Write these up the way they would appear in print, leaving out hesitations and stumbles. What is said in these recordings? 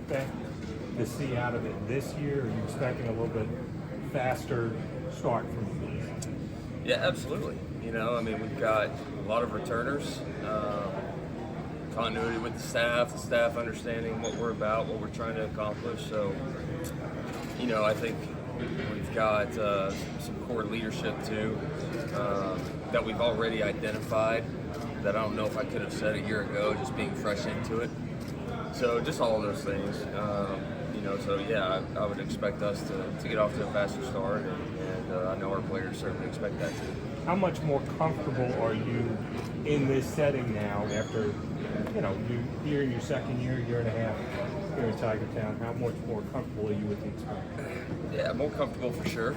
expect to see out of it this year? Are you expecting a little bit faster start from the beginning? Yeah, absolutely. I mean, we've got a lot of returners, continuity with the staff understanding what we're about, what we're trying to accomplish. So, I think we've got some core leadership too that we've already identified that I don't know if I could have said a year ago, just being fresh into it. So just all of those things, so yeah, I would expect us to get off to a faster start, and I know our players certainly expect that too. How much more comfortable are you in this setting now after, you're in your second year and a half here in Tiger Town? How much more comfortable are you with the experience? Yeah, more comfortable for sure.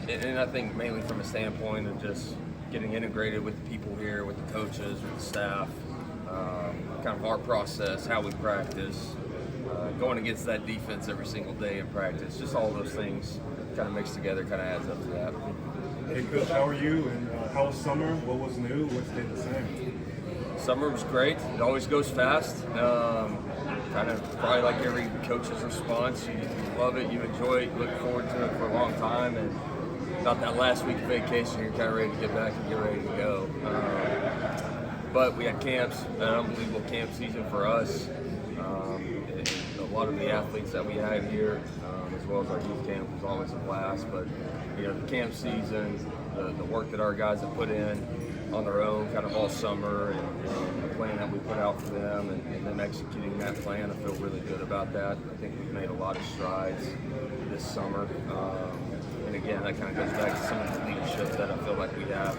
And I think mainly from a standpoint of just getting integrated with the people here, with the coaches, with the staff, kind of our process, how we practice, going against that defense every single day in practice, just all those things kind of mixed together kind of adds up to that. Hey, Coach, how are you? And how was summer? What was new? What stayed the same? Summer was great. It always goes fast. Kind of probably like every coach's response. You love it, you enjoy it, you look forward to it for a long time, and about that last week of vacation, you're kind of ready to get back and get ready to go. But we had camps, an unbelievable camp season for us. A lot of the athletes that we had here, as well as our youth camp, was always a blast. But the camp season, the work that our guys have put in on their own, kind of all summer, and the plan that we put out for them, and them executing that plan, I feel really good about that. I think we've made a lot of strides this summer. And again, that kind of goes back to some of the leadership that I feel like we have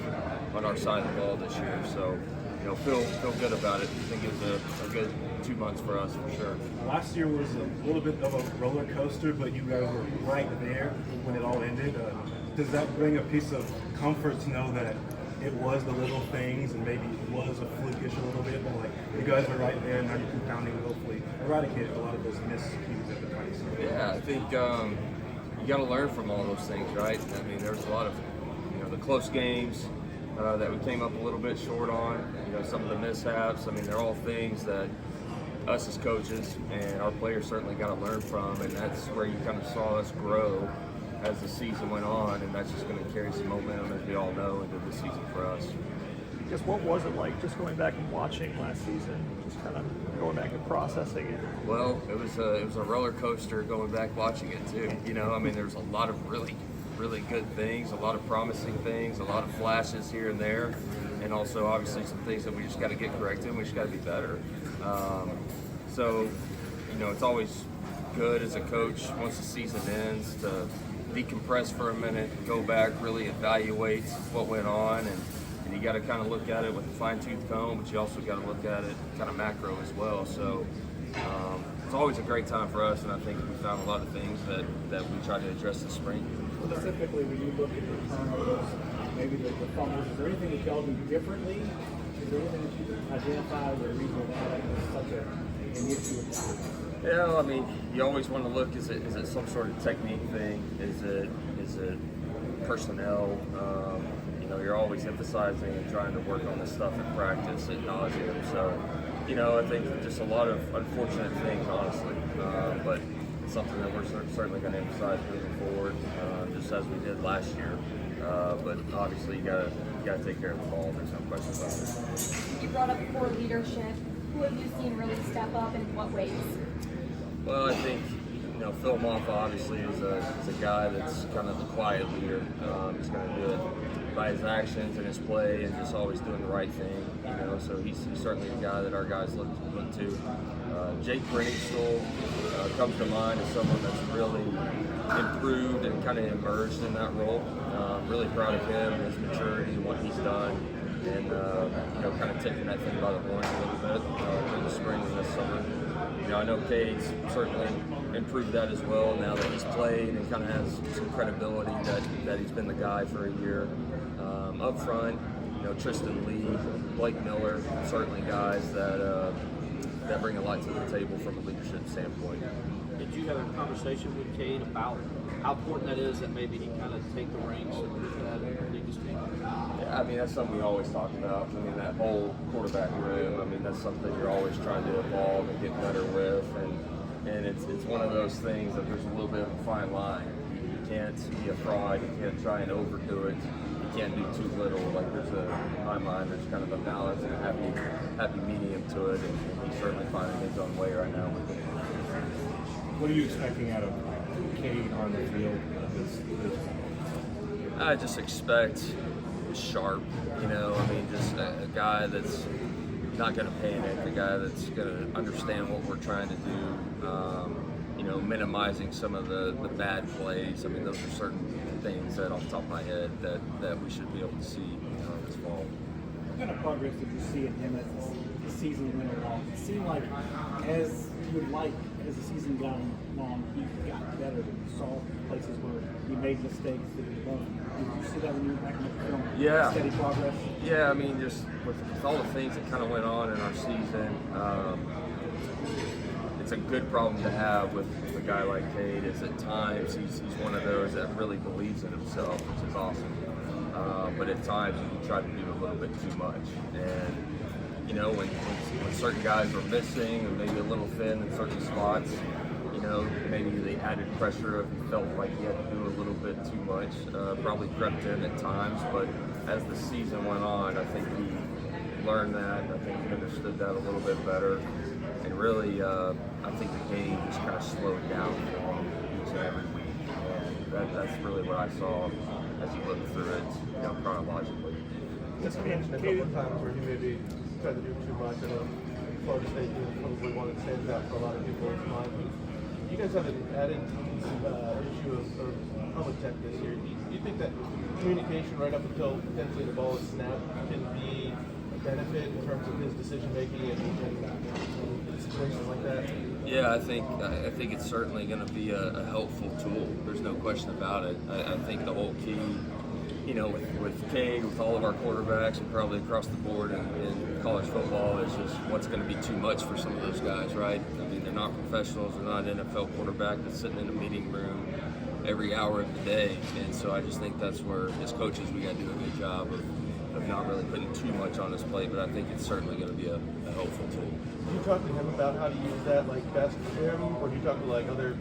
on our side of the ball this year. So, feel good about it. I think it was a good 2 months for us for sure. Last year was a little bit of a roller coaster, but you guys were right there when it all ended. Does that bring a piece of comfort to know that it was the little things and maybe it was a flukish a little bit, but like you guys were right there and now you're compounding, hopefully eradicate a lot of those miscues at the time? Yeah, I think you got to learn from all those things, right? I mean, there's a lot of the close games that we came up a little bit short on. Some of the mishaps. I mean, they're all things that us as coaches and our players certainly got to learn from, and that's where you kind of saw us grow as the season went on, and that's just going to carry some momentum, as we all know, into the season for us. Just what was it like just going back and watching last season, just kind of going back and processing it? Well, it was a roller coaster going back watching it too. I mean, there's a lot of really good things, a lot of promising things, a lot of flashes here and there, and also obviously some things that we just got to get corrected and we just got to be better. So, it's always good as a coach once the season ends to decompress for a minute, go back, really evaluate what went on, and you got to kind of look at it with a fine-tooth comb, but you also got to look at it kind of macro as well. So it's always a great time for us, and I think we found a lot of things that we try to address this spring. Specifically, when you look at the turnovers, maybe the fumbles, is there anything that y'all do differently? Is there anything that you can identify as a reason why that is such an issue at times? Yeah, I mean, you always want to look, is it some sort of technique thing? Is it personnel? You're always emphasizing and trying to work on this stuff in practice at nauseam. So, I think just a lot of unfortunate things, honestly. But it's something that we're certainly going to emphasize moving forward, just as we did last year. But obviously, you got to take care of the ball. There's no question about it. You brought up core leadership. Who have you seen really step up, and in what ways? Well, I think Phil Moffa obviously is a guy that's kind of the quiet leader. He's going to do it by his actions and his play, and just always doing the right thing. So he's certainly a guy that our guys look to. Jake Briningstool comes to mind as someone that's really improved and kind of emerged in that role. Really proud of him and his maturity and what he's done, and kind of taking that thing by the horns a little bit through the spring and this summer. I know Cade's certainly improved that as well now that he's played and kind of has some credibility that he's been the guy for a year. Up front, Tristan Lee, Blake Miller, certainly guys that bring a lot to the table from a leadership standpoint. Did you have a conversation with Cade about how important that is that maybe he kind of take the reins and lead his team? Yeah, I mean, that's something we always talk about. I mean, that whole quarterback room, I mean, that's something you're always trying to evolve and get better with. And and it's one of those things that there's a little bit of a fine line. You can't be a fraud. You can't try and overdo it. You can't do too little. Like there's a fine line. There's kind of a balance and a happy medium to it, and he's certainly finding his own way right now with it. What are you expecting out of Cade on the field this I just expect sharp, you know. I mean, just a guy that's not going to panic, a guy that's going to understand what we're trying to do. You know, minimizing some of the bad plays. I mean, those are certain things that, off the top of my head, that we should be able to see this fall. What kind of progress did you see in him as the season went along? It seemed like as you would like, as the season got along, he got better. You saw places where he made mistakes that he learned. Did you see that when you were back in the film? Yeah. Steady progress? Yeah, I mean, just with all the things that kind of went on in our season, it's a good problem to have with a guy like Cade. Is at times he's one of those that really believes in himself, which is awesome. But at times you can try to do a little bit too much. And you know, when certain guys were missing and maybe a little thin in certain spots, you know, maybe the added pressure of he felt like he had to do a little bit too much probably crept in at times. But as the season went on, I think he learned that. I think he understood that a little bit better. And really, I think the game just kind of slowed down for him each and every week. And that's really what I saw as he looked through it, you know, chronologically. Just mentioned a couple of times where he maybe tried to do too much. I know Florida State is probably one that stands out for a lot of people's mind. You guys have an added issue of public tech this year. Do you think that communication right up until potentially the ball is snapped can be a benefit in terms of his decision making and situations like that? Yeah, I think it's certainly going to be a helpful tool. There's no question about it. I think the whole key, you know, with Cade, with all of our quarterbacks, and probably across the board in college football, is just what's going to be too much for some of those guys, right? I mean, they're not professionals. They're not an NFL quarterback that's sitting in a meeting room every hour of the day. And so I just think that's where, as coaches, we got to do a good job of not really putting too much on his plate. But I think it's certainly going to be a helpful tool. Do you talk to him about how to use that like best for him, or do you talk to like other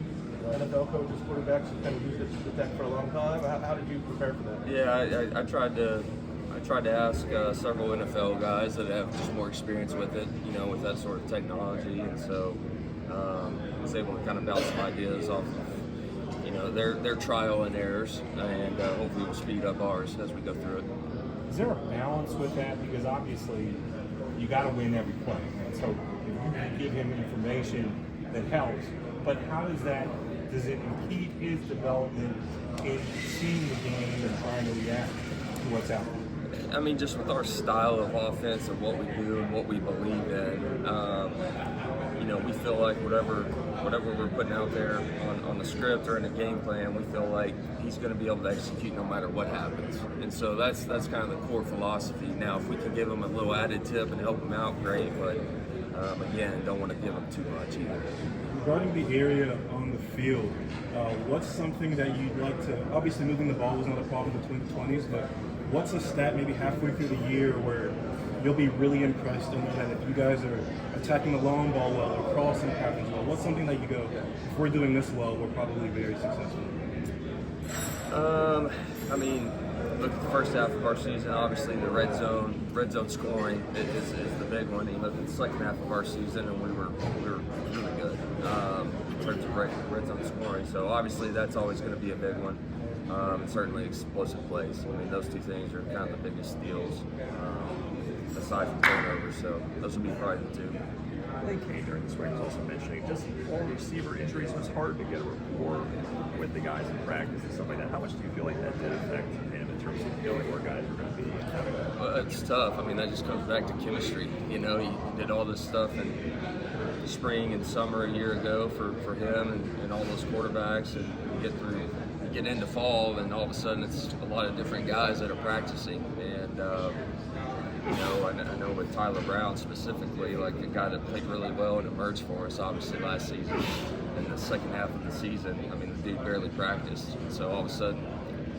NFL coaches, quarterbacks who kind of used the tech for a long time? How did you prepare for that? Yeah, I tried to ask several NFL guys that have just more experience with it, you know, with that sort of technology, and so I was able to kind of bounce some ideas off of, you know, their trial and errors, and hopefully we'll speed up ours as we go through it. Is there a balance with that? Because obviously you got to win every play, and so you give him information that helps. But how does it impede his development in seeing the game and trying to react to what's out there? I mean, just with our style of offense and what we do and what we believe in, you know, we feel like whatever we're putting out there on the script or in the game plan, we feel like he's going to be able to execute no matter what happens. And so that's kind of the core philosophy. Now, if we can give him a little added tip and help him out, great. But again, don't want to give him too much either. Regarding the area on the field, what's something that you'd like to, obviously moving the ball was not a problem between the 20s, but what's a stat maybe halfway through the year where you'll be really impressed and know that if you guys are attacking the long ball well or crossing patterns well, what's something that you go, if we're doing this well, we're probably very successful? I mean, look at the first half of our season, obviously the red zone scoring is the big one. You look at the second half of our season and we were really good in terms of red zone scoring. So obviously that's always going to be a big one. And certainly explosive plays. I mean, those two things are kind of the biggest steals aside from turnovers. So those would be probably the two. I think Cade during the spring was also mentioning just all receiver injuries. It was hard to get a rapport with the guys in practice and stuff like that. How much do you feel like that did affect him in terms of knowing where guys are going to be? Well, it's tough. I mean, that just comes back to chemistry. You know, he did all this stuff in spring and summer a year ago for him and all those quarterbacks, and you get into fall, and all of a sudden it's a lot of different guys that are practicing. And you know, I know with Tyler Brown specifically, like a guy that played really well and emerged for us, obviously last season. In the second half of the season, I mean, the dude barely practiced. And so all of a sudden,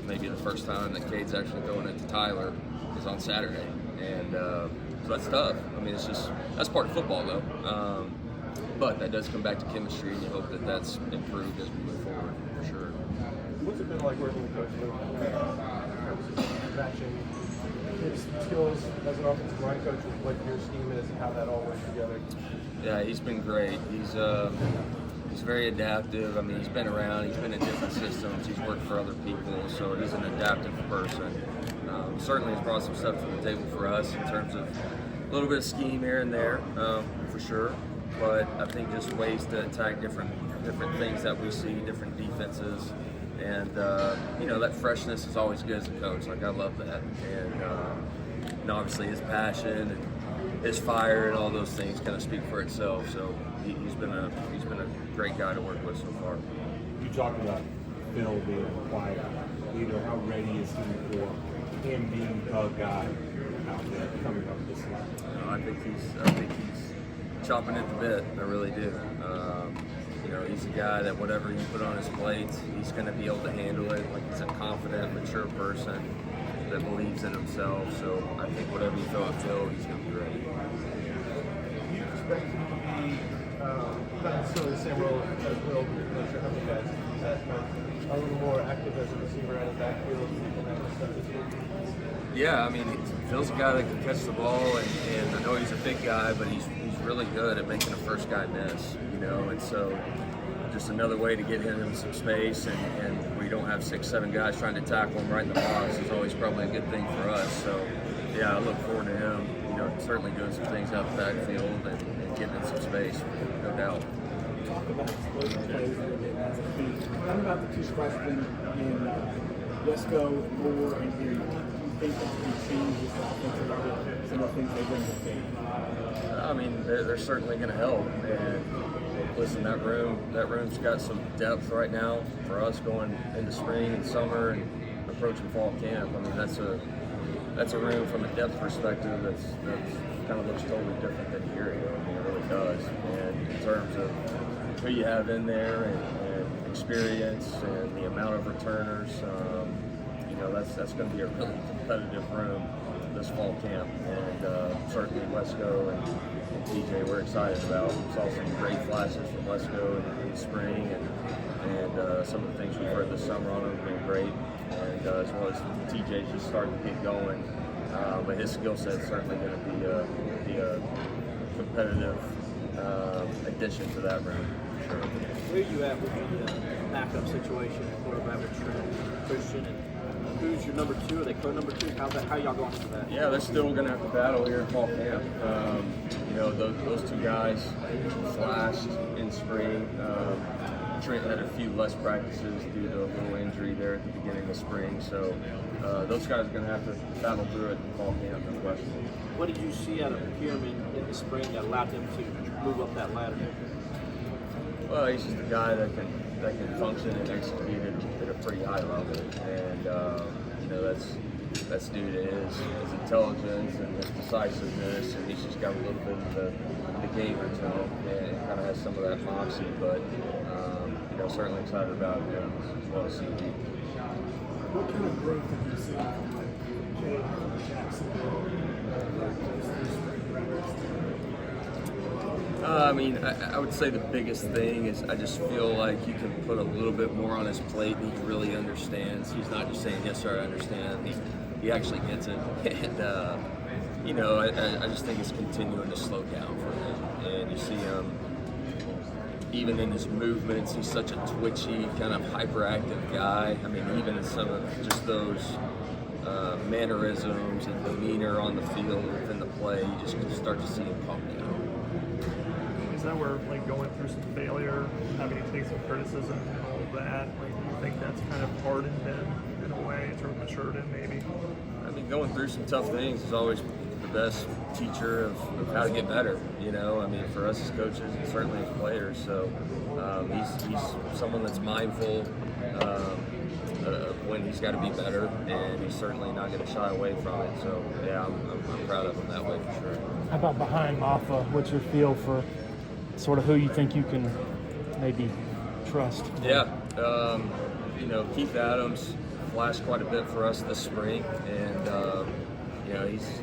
maybe the first time that Cade's actually going into Tyler is on Saturday, and so that's tough. I mean, that's part of football, though. But that does come back to chemistry, and you hope that that's improved as we move forward, for sure. What's it been like working with Coach Luke? Matching his skills as an offensive line coach with what your scheme is and how that all works together? Yeah, he's been great. He's very adaptive. I mean, he's been around. He's been in different systems. He's worked for other people, so he's an adaptive person. Certainly has brought some stuff to the table for us in terms of a little bit of scheme here and there, for sure. But I think just ways to attack different things that we see, different defenses, and that freshness is always good as a coach. Like, I love that, and obviously his passion and his fire and all those things kind of speak for itself. So he's been a great guy to work with so far. You talked about Phil being a quiet leader. How ready is he for him being the guy out there coming up this year? I think he's chomping at the bit. I really do. He's a guy that whatever you put on his plate, he's going to be able to handle it. Like, he's a confident, mature person that believes in himself. So I think whatever you throw at Phil, he's going to be great. Do you expect him to be not necessarily the same role as Will, but not sure how many guys, a little more active as a receiver out of the backfield and that kind of stuff this year? Yeah, I mean, Phil's a guy that can catch the ball, and I know he's a big guy, but he's really good at making a first guy miss, and so just another way to get him in some space, and we don't have 6-7 guys trying to tackle him right in the box is always probably a good thing for us. So, yeah, I look forward to him, certainly doing some things out the backfield and getting in some space, no doubt. Talk about explosion plays a little bit as a team. Talk about the two freshmen in Wesco and Moore and here. You think that can change this offensive line, some of the things they bring to the game? I mean, they're certainly going to help. And listen, that room's got some depth right now for us going into spring and summer and approaching fall camp. I mean, that's a room from a depth perspective that's kind of looks totally different than here. I mean, it really does. And in terms of who you have in there and experience and the amount of returners, that's going to be a really competitive room this fall camp. And certainly Wesco and TJ we're excited about. We saw some great flashes from Wesco in the spring, and some of the things we've heard this summer on him have been great. And as well as TJ just starting to get going. But his skill set is certainly going to be a competitive addition to that room. Sure. Where are you at with the backup situation at quarterback with Trent, Christian, and who's your number two? Are they co-number two? How y'all going for that? Yeah, they're still going to have to battle here in fall camp. Those two guys flashed in spring. Trent had a few less practices due to a little injury there at the beginning of spring. So those guys are going to have to battle through it in fall camp, no question. What did you see out of Pierman in the spring that allowed them to move up that ladder? Well, he's just a guy that can function and execute at a pretty high level, and that's due to his intelligence and his decisiveness, and he's just got a little bit of the gamer to him, and kind of has some of that moxie. But certainly excited about him as well as CD. What kind of growth have you seen from Jay Jacksonville? I would say the biggest thing is I just feel like you can put a little bit more on his plate and he really understands. He's not just saying, yes, sir, I understand. He actually gets it. And, I just think it's continuing to slow down for him. And you see him, even in his movements, he's such a twitchy, kind of hyperactive guy. I mean, even in some of just those mannerisms and demeanor on the field within the play, you just start to see him calm down. Is that where, going through some failure, having to take some criticism and all of that, you think that's kind of hardened him in a way, sort of matured him maybe? I mean, going through some tough things is always the best teacher of how to get better, for us as coaches and certainly as players. So he's someone that's mindful of when he's got to be better, and he's certainly not going to shy away from it. So, yeah, I'm proud of him that way for sure. How about behind Maffa? What's your feel for sort of who you think you can maybe trust? Yeah, Keith Adams flashed quite a bit for us this spring, and he's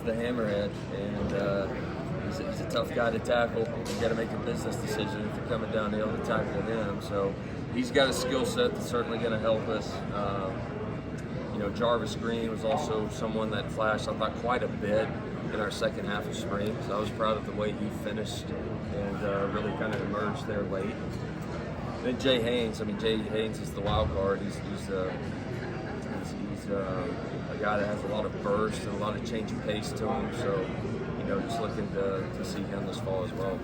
the hammerhead, and he's a tough guy to tackle. You got to make a business decision if you're coming downhill to tackle him. So he's got a skill set that's certainly going to help us. Jarvis Green was also someone that flashed, I thought, quite a bit in our second half of spring. So I was proud of the way he finished and really kind of emerged there late. Then Jay Haynes. Jay Haynes is the wild card. He's a guy that has a lot of burst and a lot of change of pace to him. So, just looking to see him this fall as well.